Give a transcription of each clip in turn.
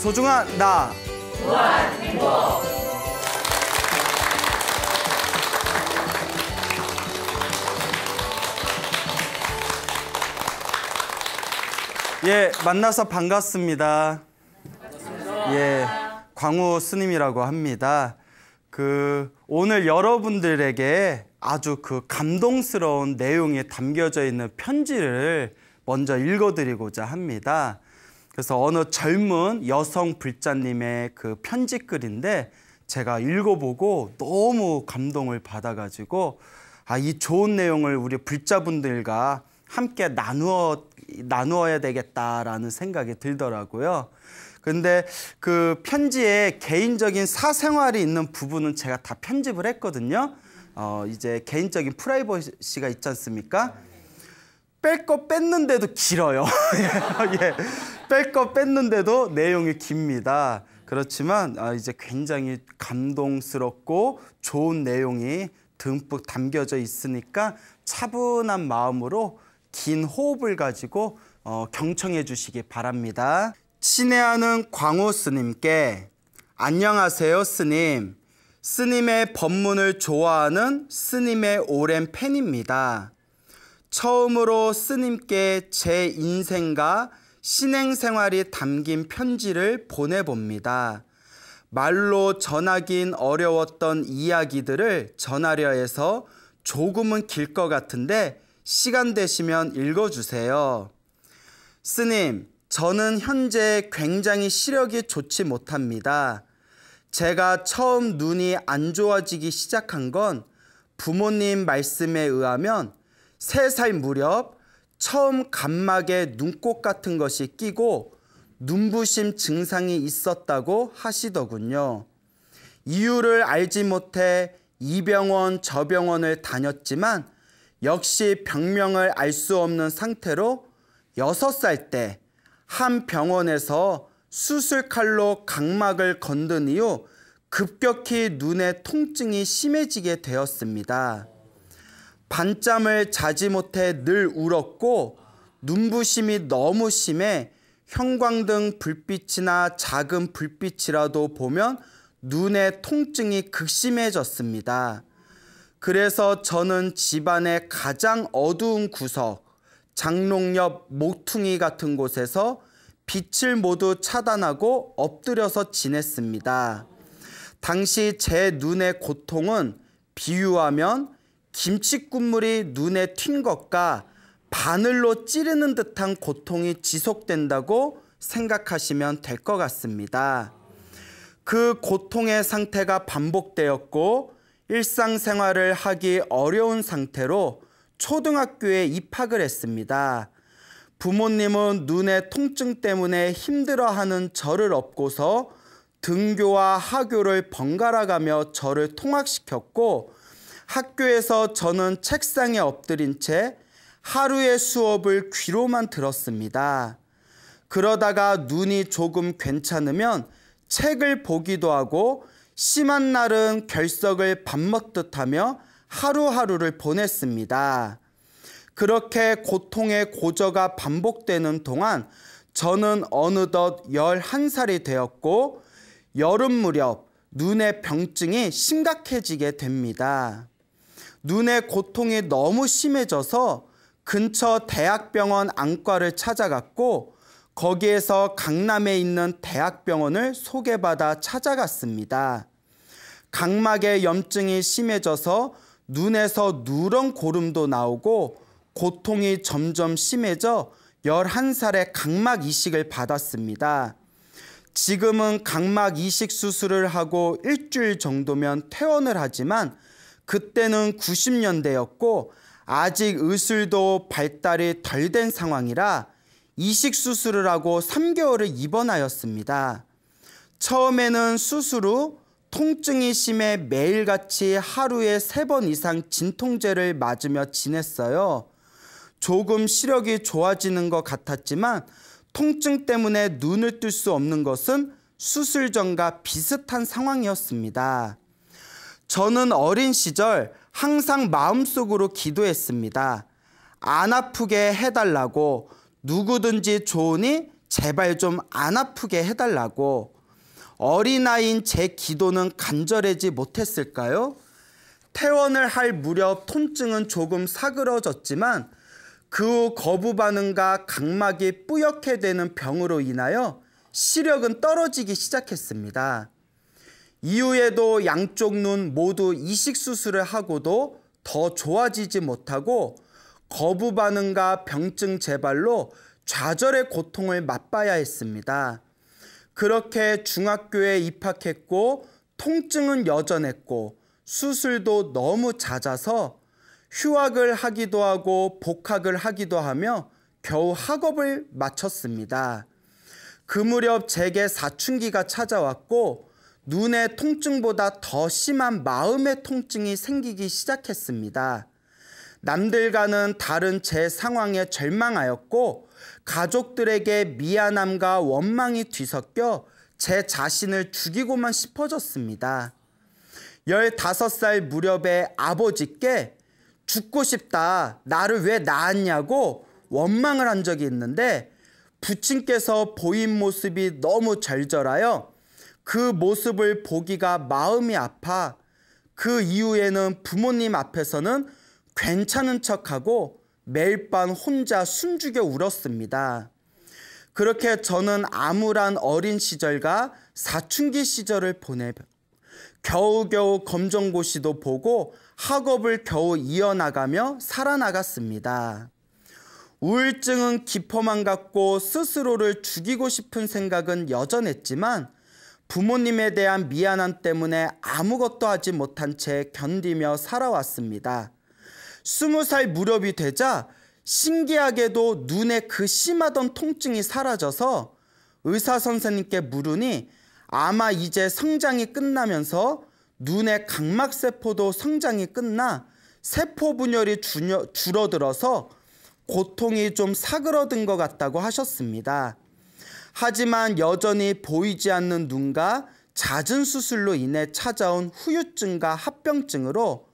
소중한 나 무한 행복. 예, 만나서 반갑습니다. 예, 광우 스님이라고 합니다. 오늘 여러분들에게 아주 감동스러운 내용이 담겨져 있는 편지를 먼저 읽어드리고자 합니다. 그래서 어느 젊은 여성 불자님의 편지글인데 제가 읽어보고 너무 감동을 받아가지고 이 좋은 내용을 우리 불자분들과 함께 나누어야 되겠다라는 생각이 들더라고요. 근데 편지에 개인적인 사생활이 있는 부분은 제가 다 편집을 했거든요. 이제 개인적인 프라이버시가 있지 않습니까? 뺄 거 뺐는데도 길어요. 예, 뺄 거 뺐는데도 내용이 깁니다. 그렇지만 이제 굉장히 감동스럽고 좋은 내용이 듬뿍 담겨져 있으니까 차분한 마음으로 긴 호흡을 가지고 경청해 주시기 바랍니다. 친애하는 광우 스님께 안녕하세요 스님. 스님의 법문을 좋아하는 스님의 오랜 팬입니다. 처음으로 스님께 제 인생과 신행생활이 담긴 편지를 보내봅니다. 말로 전하긴 어려웠던 이야기들을 전하려 해서 조금은 길 것 같은데 시간 되시면 읽어주세요. 스님, 저는 현재 굉장히 시력이 좋지 못합니다. 제가 처음 눈이 안 좋아지기 시작한 건 부모님 말씀에 의하면 3살 무렵 처음 감막에 눈곱 같은 것이 끼고 눈부심 증상이 있었다고 하시더군요. 이유를 알지 못해 이 병원 저 병원을 다녔지만 역시 병명을 알 수 없는 상태로 6살 때 한 병원에서 수술칼로 각막을 건든 이후 급격히 눈의 통증이 심해지게 되었습니다. 밤잠을 자지 못해 늘 울었고 눈부심이 너무 심해 형광등 불빛이나 작은 불빛이라도 보면 눈의 통증이 극심해졌습니다. 그래서 저는 집안의 가장 어두운 구석, 장롱 옆 모퉁이 같은 곳에서 빛을 모두 차단하고 엎드려서 지냈습니다. 당시 제 눈의 고통은 비유하면 김치국물이 눈에 튄 것과 바늘로 찌르는 듯한 고통이 지속된다고 생각하시면 될 것 같습니다. 그 고통의 상태가 반복되었고 일상생활을 하기 어려운 상태로 초등학교에 입학을 했습니다. 부모님은 눈의 통증 때문에 힘들어하는 저를 업고서 등교와 하교를 번갈아 가며 저를 통학시켰고 학교에서 저는 책상에 엎드린 채 하루의 수업을 귀로만 들었습니다. 그러다가 눈이 조금 괜찮으면 책을 보기도 하고 심한 날은 결석을 밥 먹듯 하며 하루하루를 보냈습니다. 그렇게 고통의 고저가 반복되는 동안 저는 어느덧 11살이 되었고 여름 무렵 눈의 병증이 심각해지게 됩니다. 눈의 고통이 너무 심해져서 근처 대학병원 안과를 찾아갔고 거기에서 강남에 있는 대학병원을 소개받아 찾아갔습니다. 각막의 염증이 심해져서 눈에서 누런 고름도 나오고 고통이 점점 심해져 11살에 각막 이식을 받았습니다. 지금은 각막 이식 수술을 하고 일주일 정도면 퇴원을 하지만 그때는 90년대였고 아직 의술도 발달이 덜 된 상황이라 이식 수술을 하고 3개월을 입원하였습니다. 처음에는 수술 후 통증이 심해 매일같이 하루에 3번 이상 진통제를 맞으며 지냈어요. 조금 시력이 좋아지는 것 같았지만 통증 때문에 눈을 뜰 수 없는 것은 수술 전과 비슷한 상황이었습니다. 저는 어린 시절 항상 마음속으로 기도했습니다. 안 아프게 해달라고 누구든지 좋으니 제발 좀 안 아프게 해달라고. 어린아이인 제 기도는 간절하지 못했을까요? 퇴원을 할 무렵 통증은 조금 사그러졌지만 그 후 거부 반응과 각막이 뿌옇게 되는 병으로 인하여 시력은 떨어지기 시작했습니다. 이후에도 양쪽 눈 모두 이식 수술을 하고도 더 좋아지지 못하고 거부 반응과 병증 재발로 좌절의 고통을 맛봐야 했습니다. 그렇게 중학교에 입학했고 통증은 여전했고 수술도 너무 잦아서 휴학을 하기도 하고 복학을 하기도 하며 겨우 학업을 마쳤습니다. 그 무렵 제게 사춘기가 찾아왔고 눈의 통증보다 더 심한 마음의 통증이 생기기 시작했습니다. 남들과는 다른 제 상황에 절망하였고 가족들에게 미안함과 원망이 뒤섞여 제 자신을 죽이고만 싶어졌습니다. 15살 무렵에 아버지께 죽고 싶다, 나를 왜 낳았냐고 원망을 한 적이 있는데 부친께서 보인 모습이 너무 절절하여 그 모습을 보기가 마음이 아파 그 이후에는 부모님 앞에서는 괜찮은 척하고 매일 밤 혼자 숨죽여 울었습니다. 그렇게 저는 암울한 어린 시절과 사춘기 시절을 보내 겨우겨우 검정고시도 보고 학업을 겨우 이어나가며 살아나갔습니다. 우울증은 기포만 같고 스스로를 죽이고 싶은 생각은 여전했지만 부모님에 대한 미안함 때문에 아무것도 하지 못한 채 견디며 살아왔습니다. 20살 무렵이 되자 신기하게도 눈에 그 심하던 통증이 사라져서 의사 선생님께 물으니 아마 이제 성장이 끝나면서 눈의 각막세포도 성장이 끝나 세포 분열이 줄어들어서 고통이 좀 사그러든 것 같다고 하셨습니다. 하지만 여전히 보이지 않는 눈과 잦은 수술로 인해 찾아온 후유증과 합병증으로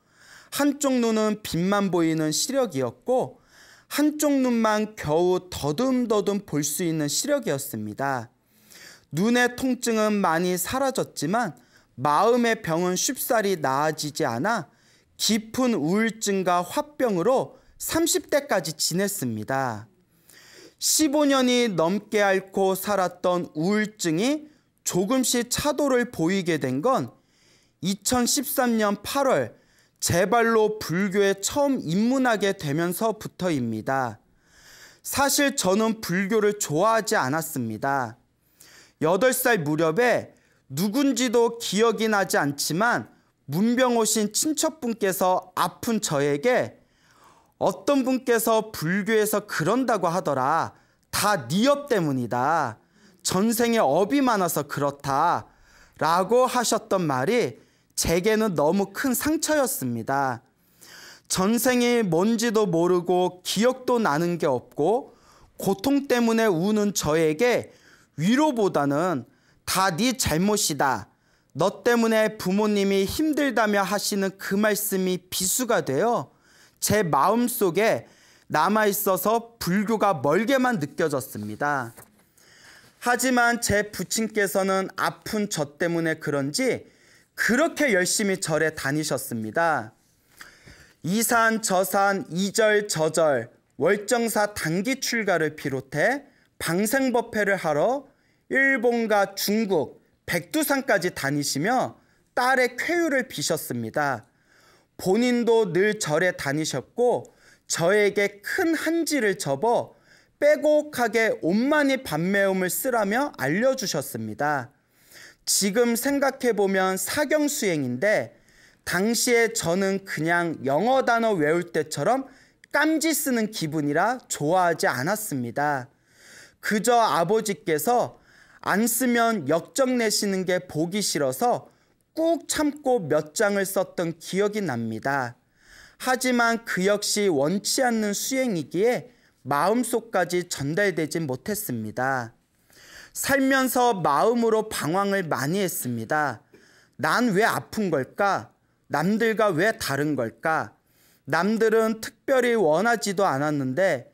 한쪽 눈은 빛만 보이는 시력이었고 한쪽 눈만 겨우 더듬더듬 볼 수 있는 시력이었습니다. 눈의 통증은 많이 사라졌지만 마음의 병은 쉽사리 나아지지 않아 깊은 우울증과 화병으로 30대까지 지냈습니다. 15년이 넘게 앓고 살았던 우울증이 조금씩 차도를 보이게 된 건 2013년 8월 제 발로 불교에 처음 입문하게 되면서부터입니다. 사실 저는 불교를 좋아하지 않았습니다. 8살 무렵에 누군지도 기억이 나지 않지만 문병 오신 친척분께서 아픈 저에게 어떤 분께서 불교에서 그런다고 하더라. 다 네 업 때문이다. 전생에 업이 많아서 그렇다. 라고 하셨던 말이 제게는 너무 큰 상처였습니다. 전생이 뭔지도 모르고 기억도 나는 게 없고 고통 때문에 우는 저에게 위로보다는 다 네 잘못이다. 너 때문에 부모님이 힘들다며 하시는 그 말씀이 비수가 되어 제 마음속에 남아있어서 불교가 멀게만 느껴졌습니다. 하지만 제 부친께서는 아픈 저 때문에 그런지 그렇게 열심히 절에 다니셨습니다. 이산 저산 이절저절 월정사 단기 출가를 비롯해 방생법회를 하러 일본과 중국, 백두산까지 다니시며 딸의 쾌유를 비셨습니다. 본인도 늘 절에 다니셨고 저에게 큰 한지를 접어 빼곡하게 옷만이 반매음을 쓰라며 알려주셨습니다. 지금 생각해보면 사경수행인데 당시에 저는 그냥 영어 단어 외울 때처럼 깜지 쓰는 기분이라 좋아하지 않았습니다. 그저 아버지께서 안 쓰면 역정 내시는 게 보기 싫어서 꾹 참고 몇 장을 썼던 기억이 납니다. 하지만 그 역시 원치 않는 수행이기에 마음속까지 전달되지 못했습니다. 살면서 마음으로 방황을 많이 했습니다. 난 왜 아픈 걸까? 남들과 왜 다른 걸까? 남들은 특별히 원하지도 않았는데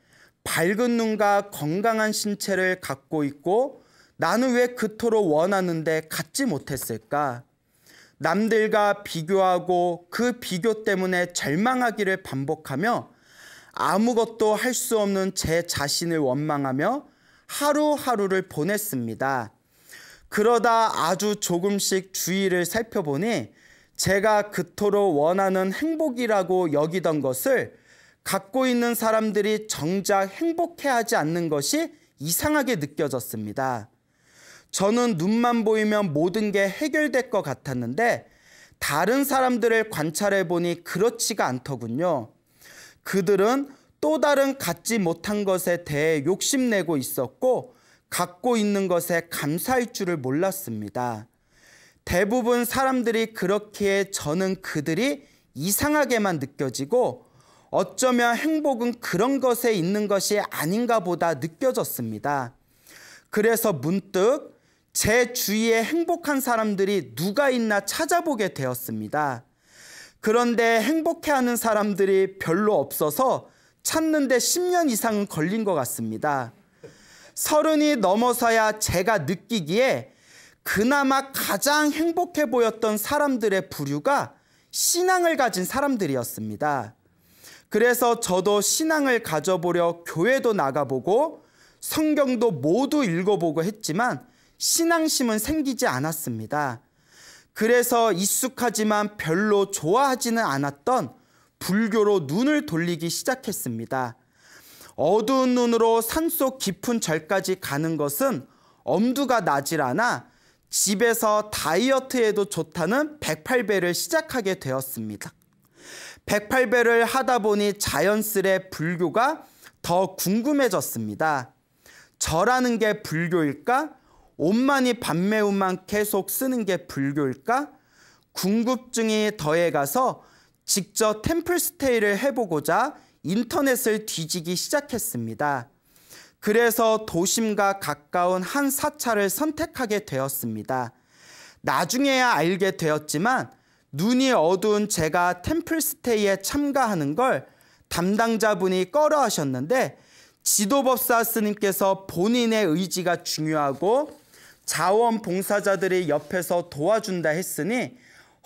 밝은 눈과 건강한 신체를 갖고 있고 나는 왜 그토록 원하는데 갖지 못했을까? 남들과 비교하고 그 비교 때문에 절망하기를 반복하며 아무것도 할 수 없는 제 자신을 원망하며 하루하루를 보냈습니다. 그러다 아주 조금씩 주위를 살펴보니 제가 그토록 원하는 행복이라고 여기던 것을 갖고 있는 사람들이 정작 행복해하지 않는 것이 이상하게 느껴졌습니다. 저는 눈만 보이면 모든 게 해결될 것 같았는데 다른 사람들을 관찰해 보니 그렇지가 않더군요. 그들은 또 다른 갖지 못한 것에 대해 욕심내고 있었고 갖고 있는 것에 감사할 줄을 몰랐습니다. 대부분 사람들이 그렇기에 저는 그들이 이상하게만 느껴지고 어쩌면 행복은 그런 것에 있는 것이 아닌가 보다 느껴졌습니다. 그래서 문득 제 주위에 행복한 사람들이 누가 있나 찾아보게 되었습니다. 그런데 행복해하는 사람들이 별로 없어서 찾는데 10년 이상은 걸린 것 같습니다. 30이 넘어서야 제가 느끼기에 그나마 가장 행복해 보였던 사람들의 부류가 신앙을 가진 사람들이었습니다. 그래서 저도 신앙을 가져보려 교회도 나가보고 성경도 모두 읽어보고 했지만 신앙심은 생기지 않았습니다. 그래서 익숙하지만 별로 좋아하지는 않았던 불교로 눈을 돌리기 시작했습니다. 어두운 눈으로 산속 깊은 절까지 가는 것은 엄두가 나질 않아 집에서 다이어트에도 좋다는 108배를 시작하게 되었습니다. 108배를 하다 보니 자연스레 불교가 더 궁금해졌습니다. 절하는 게 불교일까? 옷만이 밤매우만 계속 쓰는 게 불교일까? 궁금증이 더해가서 직접 템플스테이를 해보고자 인터넷을 뒤지기 시작했습니다. 그래서 도심과 가까운 한 사찰을 선택하게 되었습니다. 나중에야 알게 되었지만 눈이 어두운 제가 템플스테이에 참가하는 걸 담당자분이 꺼려 하셨는데 지도법사 스님께서 본인의 의지가 중요하고 자원봉사자들이 옆에서 도와준다 했으니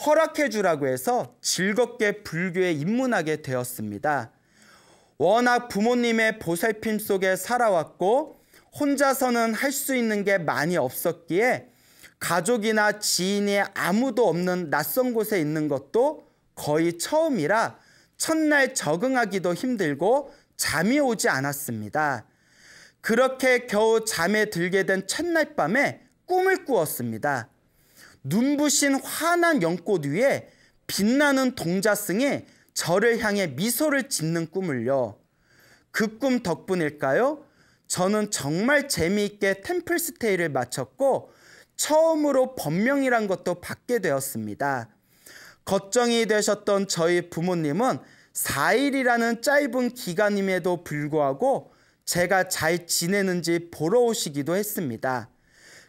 허락해 주라고 해서 즐겁게 불교에 입문하게 되었습니다. 워낙 부모님의 보살핌 속에 살아왔고 혼자서는 할 수 있는 게 많이 없었기에 가족이나 지인이 아무도 없는 낯선 곳에 있는 것도 거의 처음이라 첫날 적응하기도 힘들고 잠이 오지 않았습니다. 그렇게 겨우 잠에 들게 된 첫날 밤에 꿈을 꾸었습니다. 눈부신 환한 연꽃 위에 빛나는 동자승이 저를 향해 미소를 짓는 꿈을요. 그 꿈 덕분일까요? 저는 정말 재미있게 템플스테이를 마쳤고 처음으로 법명이란 것도 받게 되었습니다. 걱정이 되셨던 저희 부모님은 4일이라는 짧은 기간임에도 불구하고 제가 잘 지내는지 보러 오시기도 했습니다.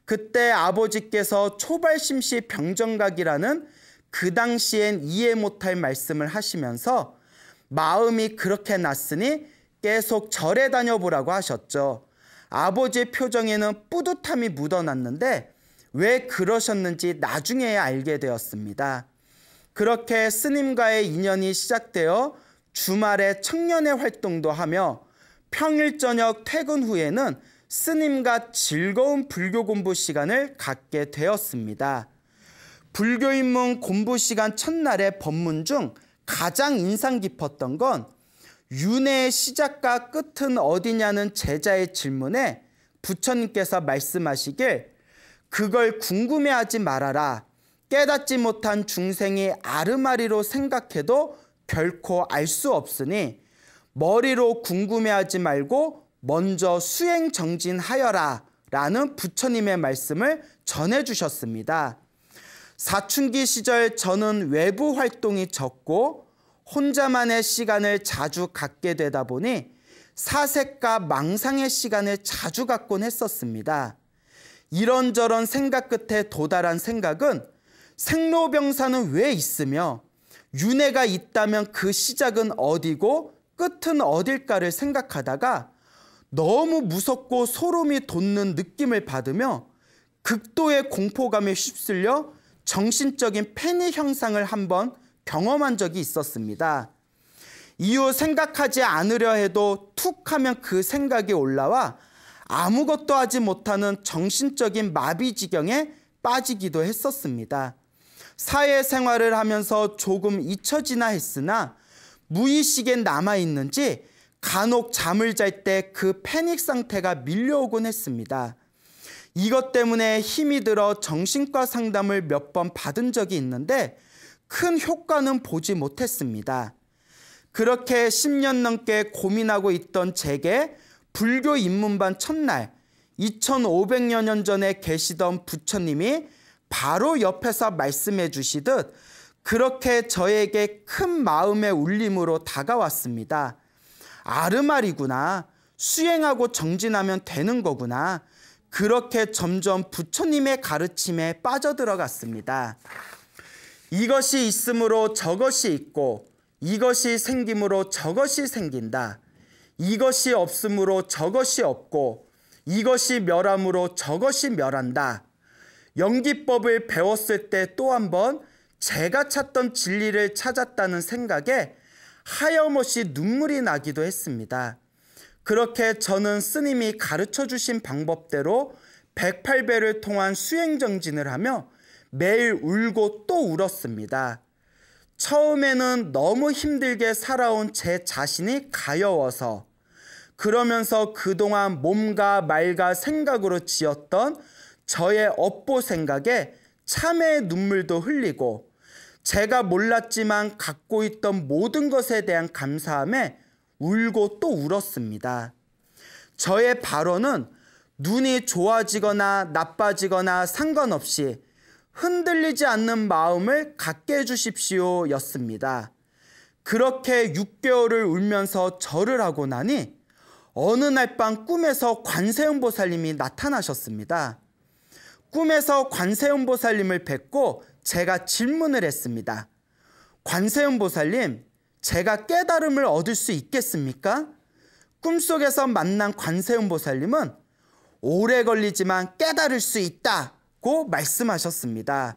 그때 아버지께서 초발심시 병정각이라는 그 당시엔 이해 못할 말씀을 하시면서 마음이 그렇게 났으니 계속 절에 다녀보라고 하셨죠. 아버지의 표정에는 뿌듯함이 묻어났는데 왜 그러셨는지 나중에야 알게 되었습니다. 그렇게 스님과의 인연이 시작되어 주말에 청년회 활동도 하며 평일 저녁 퇴근 후에는 스님과 즐거운 불교 공부 시간을 갖게 되었습니다. 불교 입문 공부 시간 첫날의 법문 중 가장 인상 깊었던 건 윤회의 시작과 끝은 어디냐는 제자의 질문에 부처님께서 말씀하시길 그걸 궁금해하지 말아라. 깨닫지 못한 중생이 아르마리로 생각해도 결코 알 수 없으니 머리로 궁금해하지 말고 먼저 수행정진하여라 라는 부처님의 말씀을 전해주셨습니다. 사춘기 시절 저는 외부 활동이 적고 혼자만의 시간을 자주 갖게 되다 보니 사색과 망상의 시간을 자주 갖곤 했었습니다. 이런저런 생각 끝에 도달한 생각은 생로병사는 왜 있으며 윤회가 있다면 그 시작은 어디고 끝은 어딜까를 생각하다가 너무 무섭고 소름이 돋는 느낌을 받으며 극도의 공포감에 휩쓸려 정신적인 패닉 현상을 한번 경험한 적이 있었습니다. 이후 생각하지 않으려 해도 툭 하면 그 생각이 올라와 아무것도 하지 못하는 정신적인 마비 지경에 빠지기도 했었습니다. 사회생활을 하면서 조금 잊혀지나 했으나 무의식에 남아있는지 간혹 잠을 잘 때 그 패닉 상태가 밀려오곤 했습니다. 이것 때문에 힘이 들어 정신과 상담을 몇 번 받은 적이 있는데 큰 효과는 보지 못했습니다. 그렇게 10년 넘게 고민하고 있던 제게 불교 입문반 첫날 2500여 년 전에 계시던 부처님이 바로 옆에서 말씀해 주시듯 그렇게 저에게 큰 마음의 울림으로 다가왔습니다. 아르말이구나. 수행하고 정진하면 되는 거구나. 그렇게 점점 부처님의 가르침에 빠져들어갔습니다. 이것이 있으므로 저것이 있고 이것이 생김으로 저것이 생긴다. 이것이 없으므로 저것이 없고 이것이 멸함으로 저것이 멸한다. 연기법을 배웠을 때 또 한 번 제가 찾던 진리를 찾았다는 생각에 하염없이 눈물이 나기도 했습니다. 그렇게 저는 스님이 가르쳐 주신 방법대로 108배를 통한 수행정진을 하며 매일 울고 또 울었습니다. 처음에는 너무 힘들게 살아온 제 자신이 가여워서, 그러면서 그동안 몸과 말과 생각으로 지었던 저의 업보 생각에 참회의 눈물도 흘리고 제가 몰랐지만 갖고 있던 모든 것에 대한 감사함에 울고 또 울었습니다. 저의 발언은 눈이 좋아지거나 나빠지거나 상관없이 흔들리지 않는 마음을 갖게 해주십시오 였습니다. 그렇게 6개월을 울면서 절을 하고 나니 어느 날 밤 꿈에서 관세음보살님이 나타나셨습니다. 꿈에서 관세음보살님을 뵙고 제가 질문을 했습니다. 관세음보살님, 제가 깨달음을 얻을 수 있겠습니까? 꿈속에서 만난 관세음보살님은 오래 걸리지만 깨달을 수 있다고 말씀하셨습니다.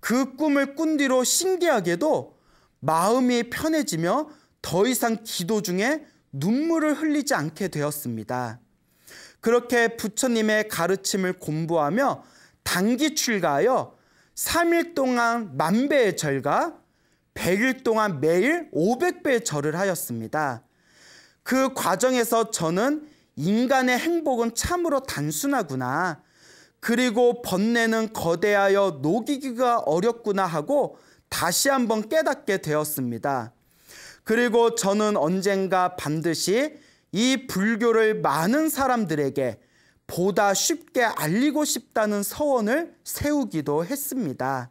그 꿈을 꾼 뒤로 신기하게도 마음이 편해지며 더 이상 기도 중에 눈물을 흘리지 않게 되었습니다. 그렇게 부처님의 가르침을 공부하며 단기 출가하여 3일 동안 10,000배의 절과 100일 동안 매일 500배의 절을 하였습니다. 그 과정에서 저는 인간의 행복은 참으로 단순하구나, 그리고 번뇌는 거대하여 녹이기가 어렵구나 하고 다시 한번 깨닫게 되었습니다. 그리고 저는 언젠가 반드시 이 불교를 많은 사람들에게 보다 쉽게 알리고 싶다는 서원을 세우기도 했습니다.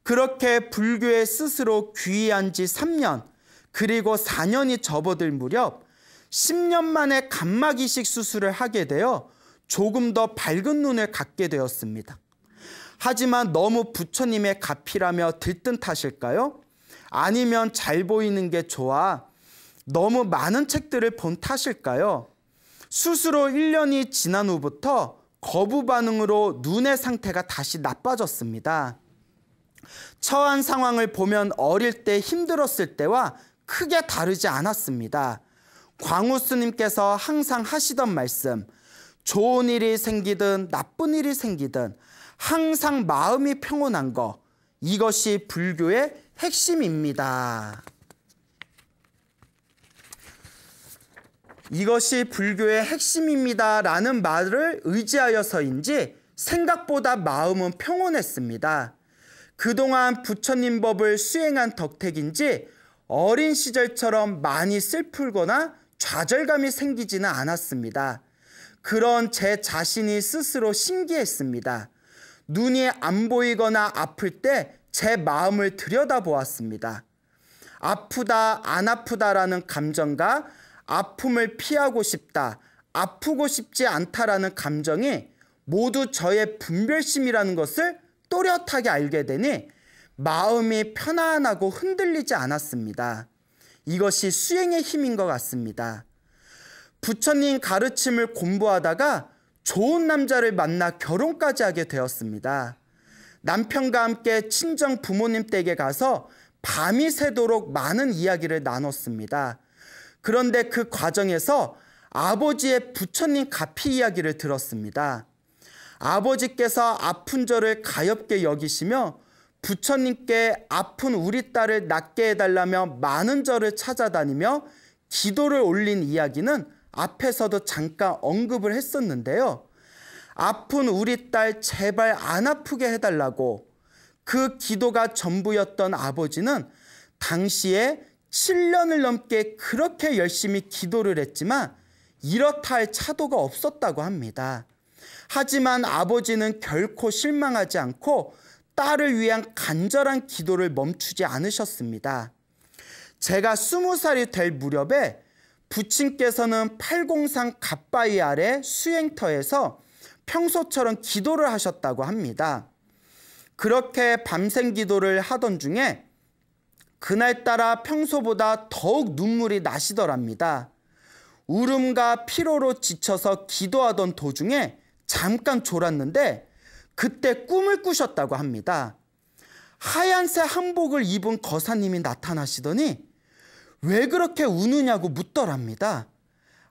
그렇게 불교에 스스로 귀의한 지 3년, 그리고 4년이 접어들 무렵 10년 만에 감마기식 수술을 하게 되어 조금 더 밝은 눈을 갖게 되었습니다. 하지만 너무 부처님의 가피라며 들뜬 탓일까요? 아니면 잘 보이는 게 좋아 너무 많은 책들을 본 탓일까요? 수술 후 1년이 지난 후부터 거부 반응으로 눈의 상태가 다시 나빠졌습니다. 처한 상황을 보면 어릴 때 힘들었을 때와 크게 다르지 않았습니다. 광우 스님께서 항상 하시던 말씀, 좋은 일이 생기든 나쁜 일이 생기든 항상 마음이 평온한 것, 이것이 불교의 핵심입니다. 이것이 불교의 핵심입니다 라는 말을 의지하여서인지 생각보다 마음은 평온했습니다. 그동안 부처님 법을 수행한 덕택인지 어린 시절처럼 많이 슬프거나 좌절감이 생기지는 않았습니다. 그런 제 자신이 스스로 신기했습니다. 눈이 안 보이거나 아플 때 제 마음을 들여다보았습니다. 아프다, 안 아프다라는 감정과 아픔을 피하고 싶다, 아프고 싶지 않다라는 감정이 모두 저의 분별심이라는 것을 또렷하게 알게 되니 마음이 편안하고 흔들리지 않았습니다. 이것이 수행의 힘인 것 같습니다. 부처님 가르침을 공부하다가 좋은 남자를 만나 결혼까지 하게 되었습니다. 남편과 함께 친정 부모님 댁에 가서 밤이 새도록 많은 이야기를 나눴습니다. 그런데 그 과정에서 아버지의 부처님 가피 이야기를 들었습니다. 아버지께서 아픈 저를 가엾게 여기시며 부처님께 아픈 우리 딸을 낫게 해달라며 많은 절을 찾아다니며 기도를 올린 이야기는 앞에서도 잠깐 언급을 했었는데요. 아픈 우리 딸 제발 안 아프게 해달라고 그 기도가 전부였던 아버지는 당시에 7년을 넘게 그렇게 열심히 기도를 했지만 이렇다 할 차도가 없었다고 합니다. 하지만 아버지는 결코 실망하지 않고 딸을 위한 간절한 기도를 멈추지 않으셨습니다. 제가 20살이 될 무렵에 부친께서는 팔공산 갓바위 아래 수행터에서 평소처럼 기도를 하셨다고 합니다. 그렇게 밤샘 기도를 하던 중에 그날따라 평소보다 더욱 눈물이 나시더랍니다. 울음과 피로로 지쳐서 기도하던 도중에 잠깐 졸았는데 그때 꿈을 꾸셨다고 합니다. 하얀색 한복을 입은 거사님이 나타나시더니 왜 그렇게 우느냐고 묻더랍니다.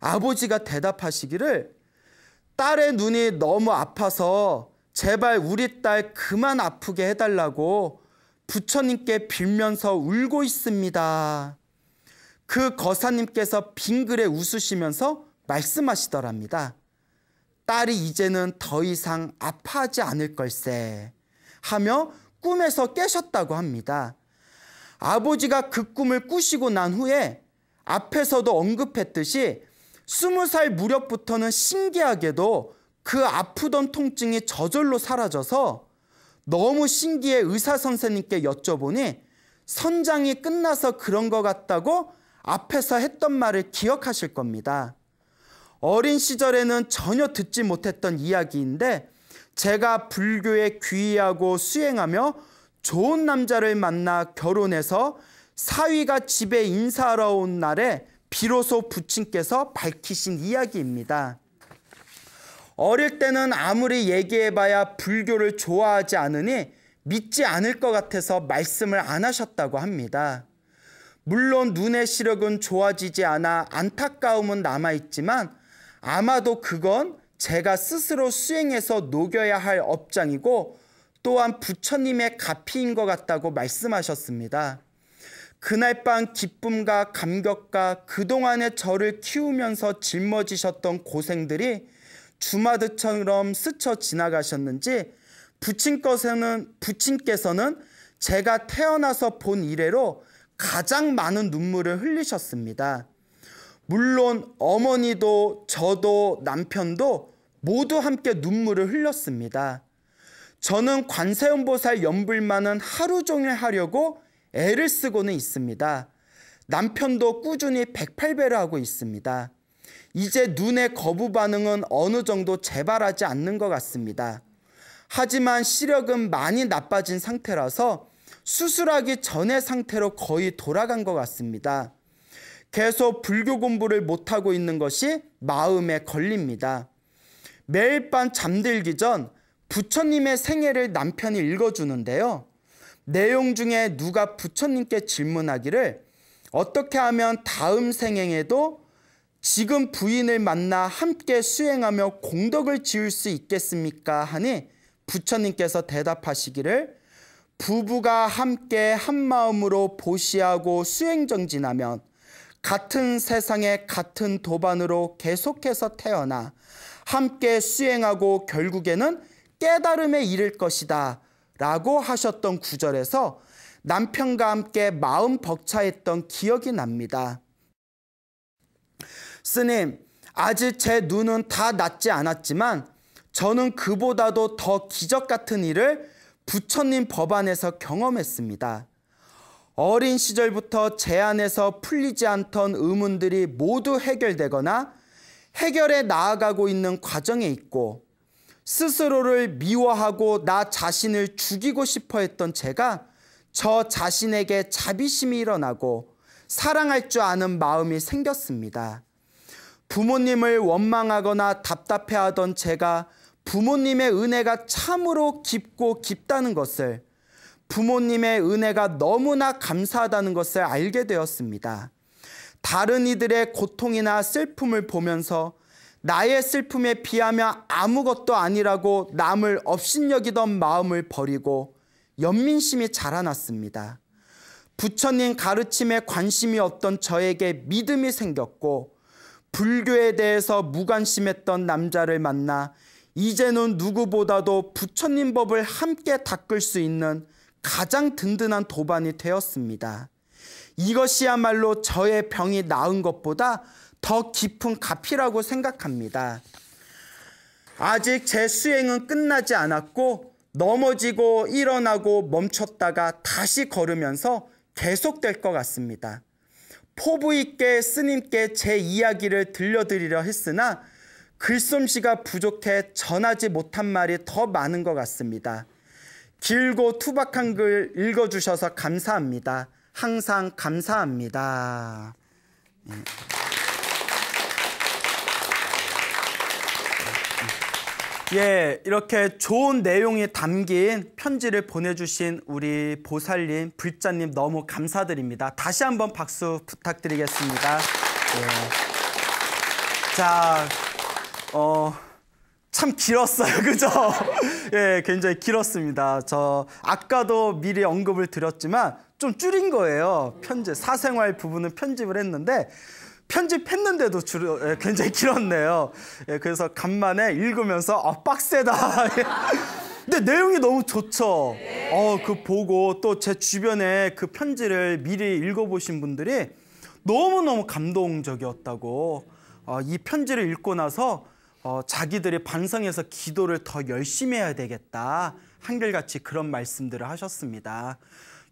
아버지가 대답하시기를 딸의 눈이 너무 아파서 제발 우리 딸 그만 아프게 해달라고 부처님께 빌면서 울고 있습니다. 그 거사님께서 빙그레 웃으시면서 말씀하시더랍니다. 딸이 이제는 더 이상 아파하지 않을 걸세 하며 꿈에서 깨셨다고 합니다. 아버지가 그 꿈을 꾸시고 난 후에 앞에서도 언급했듯이 20살 무렵부터는 신기하게도 그 아프던 통증이 저절로 사라져서 너무 신기해 의사 선생님께 여쭤보니 선장이 끝나서 그런 것 같다고 앞에서 했던 말을 기억하실 겁니다. 어린 시절에는 전혀 듣지 못했던 이야기인데 제가 불교에 귀의하고 수행하며 좋은 남자를 만나 결혼해서 사위가 집에 인사하러 온 날에 비로소 부친께서 밝히신 이야기입니다. 어릴 때는 아무리 얘기해봐야 불교를 좋아하지 않으니 믿지 않을 것 같아서 말씀을 안 하셨다고 합니다. 물론 눈의 시력은 좋아지지 않아 안타까움은 남아있지만 아마도 그건 제가 스스로 수행해서 녹여야 할 업장이고 또한 부처님의 가피인 것 같다고 말씀하셨습니다. 그날 밤 기쁨과 감격과 그동안의 저를 키우면서 짊어지셨던 고생들이 주마등처럼 스쳐 지나가셨는지 부친께서는 제가 태어나서 본 이래로 가장 많은 눈물을 흘리셨습니다. 물론 어머니도 저도 남편도 모두 함께 눈물을 흘렸습니다. 저는 관세음보살 연불만은 하루 종일 하려고 애를 쓰고는 있습니다. 남편도 꾸준히 108배를 하고 있습니다. 이제 눈의 거부 반응은 어느 정도 재발하지 않는 것 같습니다. 하지만 시력은 많이 나빠진 상태라서 수술하기 전의 상태로 거의 돌아간 것 같습니다. 계속 불교 공부를 못하고 있는 것이 마음에 걸립니다. 매일 밤 잠들기 전 부처님의 생애를 남편이 읽어주는데요. 내용 중에 누가 부처님께 질문하기를 어떻게 하면 다음 생애에도 지금 부인을 만나 함께 수행하며 공덕을 지을 수 있겠습니까? 하니 부처님께서 대답하시기를 부부가 함께 한마음으로 보시하고 수행정진하면 같은 세상에 같은 도반으로 계속해서 태어나 함께 수행하고 결국에는 깨달음에 이를 것이다 라고 하셨던 구절에서 남편과 함께 마음 벅차했던 기억이 납니다. 스님, 아직 제 눈은 다 낫지 않았지만 저는 그보다도 더 기적 같은 일을 부처님 법안에서 경험했습니다. 어린 시절부터 제 안에서 풀리지 않던 의문들이 모두 해결되거나 해결해 나아가고 있는 과정에 있고 스스로를 미워하고 나 자신을 죽이고 싶어 했던 제가 저 자신에게 자비심이 일어나고 사랑할 줄 아는 마음이 생겼습니다. 부모님을 원망하거나 답답해하던 제가 부모님의 은혜가 참으로 깊고 깊다는 것을, 부모님의 은혜가 너무나 감사하다는 것을 알게 되었습니다. 다른 이들의 고통이나 슬픔을 보면서 나의 슬픔에 비하면 아무것도 아니라고 남을 업신여기던 마음을 버리고 연민심이 자라났습니다. 부처님 가르침에 관심이 없던 저에게 믿음이 생겼고, 불교에 대해서 무관심했던 남자를 만나 이제는 누구보다도 부처님 법을 함께 닦을 수 있는 가장 든든한 도반이 되었습니다. 이것이야말로 저의 병이 나은 것보다 더 깊은 값이라고 생각합니다. 아직 제 수행은 끝나지 않았고, 넘어지고 일어나고 멈췄다가 다시 걸으면서 계속될 것 같습니다. 포부 있게 스님께 제 이야기를 들려드리려 했으나 글솜씨가 부족해 전하지 못한 말이 더 많은 것 같습니다. 길고 투박한 글 읽어주셔서 감사합니다. 항상 감사합니다. 예, 이렇게 좋은 내용이 담긴 편지를 보내주신 우리 보살님, 불자님 너무 감사드립니다. 다시 한번 박수 부탁드리겠습니다. 예. 자, 참 길었어요, 그죠? 예, 굉장히 길었습니다. 저 아까도 미리 언급을 드렸지만 좀 줄인 거예요. 편집, 사생활 부분은 편집을 했는데 편집했는데도 굉장히 길었네요. 예, 그래서 간만에 읽으면서 빡세다. 근데 내용이 너무 좋죠. 그 보고 또 제 주변에 그 편지를 미리 읽어보신 분들이 너무너무 감동적이었다고, 이 편지를 읽고 나서 자기들이 반성해서 기도를 더 열심히 해야 되겠다, 한결같이 그런 말씀들을 하셨습니다.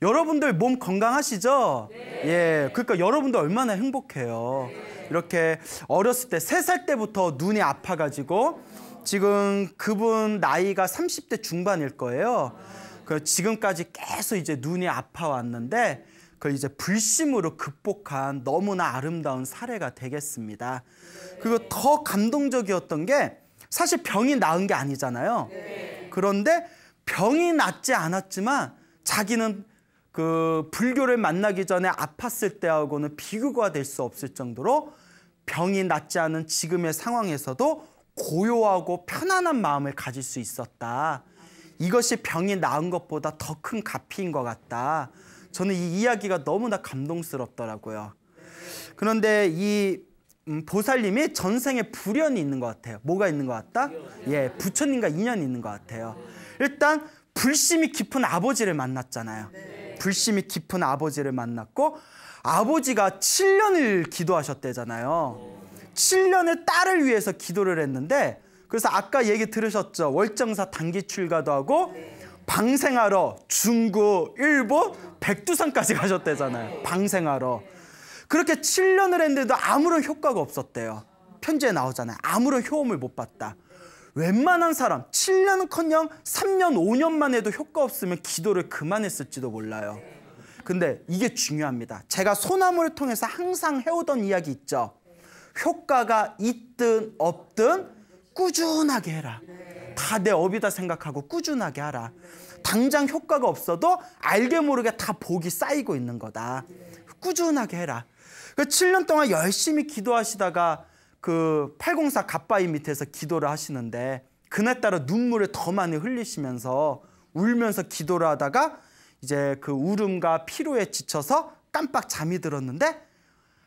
여러분들 몸 건강하시죠? 네. 예, 그러니까 여러분들 얼마나 행복해요. 네. 이렇게 어렸을 때 3살 때부터 눈이 아파가지고 지금 그분 나이가 30대 중반일 거예요. 그 지금까지 계속 이제 눈이 아파왔는데 그걸 이제 불심으로 극복한 너무나 아름다운 사례가 되겠습니다. 그리고 더 감동적이었던 게 사실 병이 나은 게 아니잖아요. 그런데 병이 낫지 않았지만 자기는 그 불교를 만나기 전에 아팠을 때하고는 비교가 될 수 없을 정도로 병이 낫지 않은 지금의 상황에서도 고요하고 편안한 마음을 가질 수 있었다. 이것이 병이 나은 것보다 더 큰 가피인 것 같다. 저는 이 이야기가 너무나 감동스럽더라고요. 그런데 이 보살님이 전생에 불연이 있는 것 같아요. 뭐가 있는 것 같다? 예, 부처님과 인연이 있는 것 같아요. 일단 불심이 깊은 아버지를 만났잖아요. 불심이 깊은 아버지를 만났고, 아버지가 7년을 기도하셨대잖아요. 7년을 딸을 위해서 기도를 했는데, 그래서 아까 얘기 들으셨죠? 월정사 단기 출가도 하고 방생하러 중국, 일본, 백두산까지 가셨대잖아요. 방생하러. 그렇게 7년을 했는데도 아무런 효과가 없었대요. 편지에 나오잖아요. 아무런 효험을 못 봤다. 웬만한 사람 7년은커녕 3년, 5년만 해도 효과 없으면 기도를 그만했을지도 몰라요. 근데 이게 중요합니다. 제가 소나무를 통해서 항상 해오던 이야기 있죠. 효과가 있든 없든 꾸준하게 해라. 다 내 업이다 생각하고 꾸준하게 하라. 당장 효과가 없어도 알게 모르게 다 복이 쌓이고 있는 거다. 꾸준하게 해라. 7년 동안 열심히 기도하시다가 그 804 갓바위 밑에서 기도를 하시는데, 그날따라 눈물을 더 많이 흘리시면서 울면서 기도를 하다가 이제 그 울음과 피로에 지쳐서 깜빡 잠이 들었는데,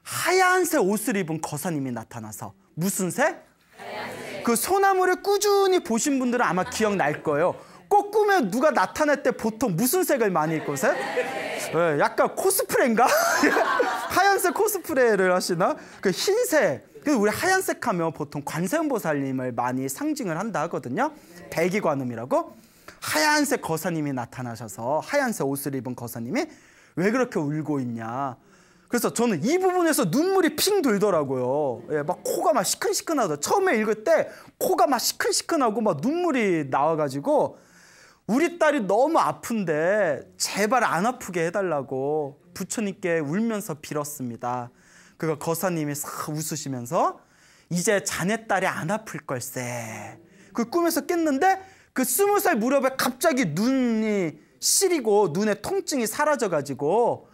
하얀색 옷을 입은 거사님이 나타나서, 무슨 색? 하얀색. 그 소나무를 꾸준히 보신 분들은 아마 기억날 거예요. 꼭 꿈에 누가 나타날 때 보통 무슨 색을 많이 입고 오세요? 네, 약간 코스프레인가? 하얀색 코스프레를 하시나? 그 흰색. 우리 하얀색 하면 보통 관세음보살님을 많이 상징을 한다 하거든요. 대기관음이라고. 하얀색 거사님이 나타나셔서, 하얀색 옷을 입은 거사님이 왜 그렇게 울고 있냐. 그래서 저는 이 부분에서 눈물이 핑 돌더라고요. 예, 막 코가 막 시큰시큰하더라고요. 처음에 읽을 때 코가 막 시큰시큰하고 막 눈물이 나와가지고, 우리 딸이 너무 아픈데 제발 안 아프게 해달라고 부처님께 울면서 빌었습니다. 그거 거사님이 싹 웃으시면서, 이제 자네 딸이 안 아플 걸세. 그 꿈에서 깼는데 그 20살 무렵에 갑자기 눈이 시리고 눈에 통증이 사라져가지고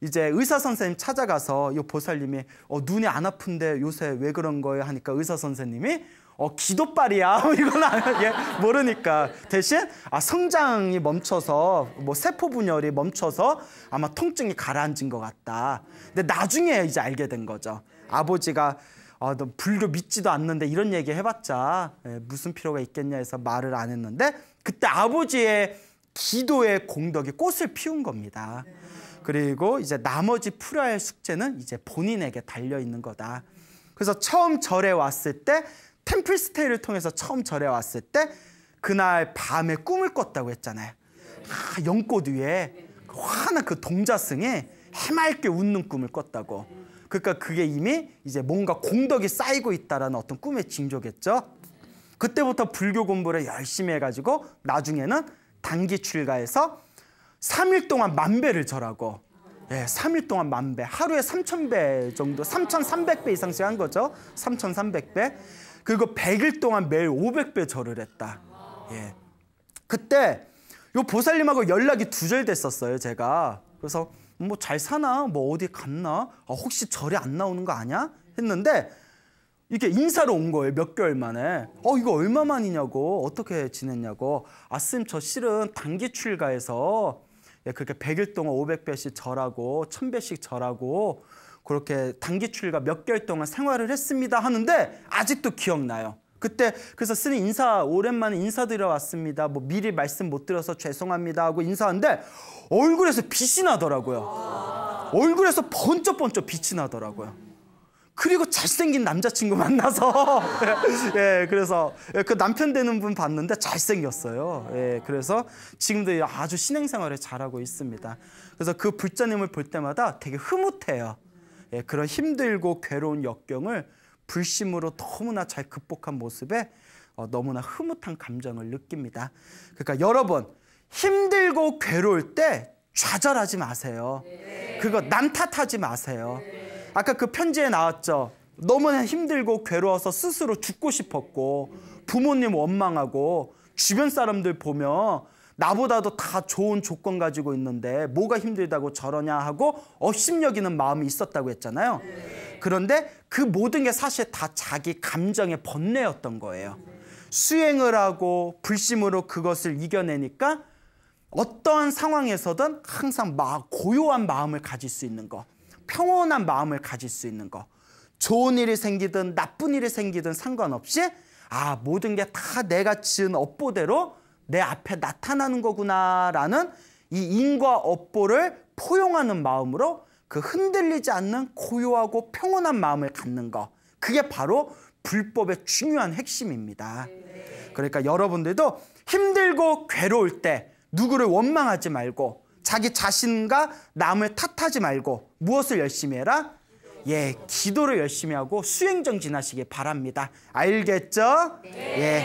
이제 의사 선생님 찾아가서 이 보살님이 눈이 안 아픈데 요새 왜 그런 거예요? 하니까 의사 선생님이 기도빨이야. 이건 모르니까 대신 성장이 멈춰서 뭐 세포 분열이 멈춰서 아마 통증이 가라앉은 것 같다. 근데 나중에 이제 알게 된 거죠. 아버지가 너 불교 믿지도 않는데 이런 얘기 해봤자 무슨 필요가 있겠냐 해서 말을 안 했는데 그때 아버지의 기도의 공덕이 꽃을 피운 겁니다. 그리고 이제 나머지 풀어야 할 숙제는 이제 본인에게 달려 있는 거다. 그래서 처음 절에 왔을 때 템플 스테이를 통해서 처음 절에 왔을 때 그날 밤에 꿈을 꿨다고 했잖아요. 연꽃 위에 환한 그 동자승이 해맑게 웃는 꿈을 꿨다고. 그러니까 그게 이미 이제 뭔가 공덕이 쌓이고 있다라는 어떤 꿈의 징조겠죠. 그때부터 불교 공부를 열심히 해가지고 나중에는 단기 출가해서 3일 동안 10,000배를 절하고 3일 동안 10,000배, 하루에 3,000배 정도, 3,300배 이상씩 한 거죠. 3,300배. 그리고 100일 동안 매일 500배 절을 했다. 그때 요 보살님하고 연락이 두절됐었어요, 제가. 그래서 뭐 잘 사나? 뭐 어디 갔나? 혹시 절이 안 나오는 거 아니야? 했는데 이게 인사로 온 거예요, 몇 개월 만에. 이거 얼마 만이냐고, 어떻게 지냈냐고. 스님 저 실은 단기 출가해서 그렇게 100일 동안 500배씩 절하고 1000배씩 절하고 그렇게 단기 출가 몇 개월 동안 생활을 했습니다 하는데 아직도 기억나요. 그때 그래서 스님 오랜만에 인사드려 왔습니다. 뭐 미리 말씀 못 드려서 죄송합니다 하고 인사하는데 얼굴에서 빛이 나더라고요. 얼굴에서 번쩍번쩍 빛이 나더라고요. 그리고 잘생긴 남자친구 만나서 그래서 그 남편 되는 분 봤는데 잘생겼어요. 그래서 지금도 아주 신행생활을 잘하고 있습니다. 그래서 그 불자님을 볼 때마다 되게 흐뭇해요. 그런 힘들고 괴로운 역경을 불심으로 너무나 잘 극복한 모습에 너무나 흐뭇한 감정을 느낍니다. 그러니까 여러분, 힘들고 괴로울 때 좌절하지 마세요. 그거 남 탓하지 마세요. 아까 그 편지에 나왔죠. 너무나 힘들고 괴로워서 스스로 죽고 싶었고 부모님 원망하고 주변 사람들 보면 나보다도 다 좋은 조건 가지고 있는데 뭐가 힘들다고 저러냐 하고 업심여기는 마음이 있었다고 했잖아요. 그런데 그 모든 게 사실 다 자기 감정의 번뇌였던 거예요. 수행을 하고 불심으로 그것을 이겨내니까 어떠한 상황에서든 항상 고요한 마음을 가질 수 있는 거, 평온한 마음을 가질 수 있는 거, 좋은 일이 생기든 나쁜 일이 생기든 상관없이 모든 게 다 내가 지은 업보대로 내 앞에 나타나는 거구나라는 이 인과 업보를 포용하는 마음으로 그 흔들리지 않는 고요하고 평온한 마음을 갖는 거, 그게 바로 불법의 중요한 핵심입니다. 그러니까 여러분들도 힘들고 괴로울 때 누구를 원망하지 말고 자기 자신과 남을 탓하지 말고 무엇을 열심히 해라? 기도를 열심히 하고 수행정진하시기 바랍니다. 알겠죠?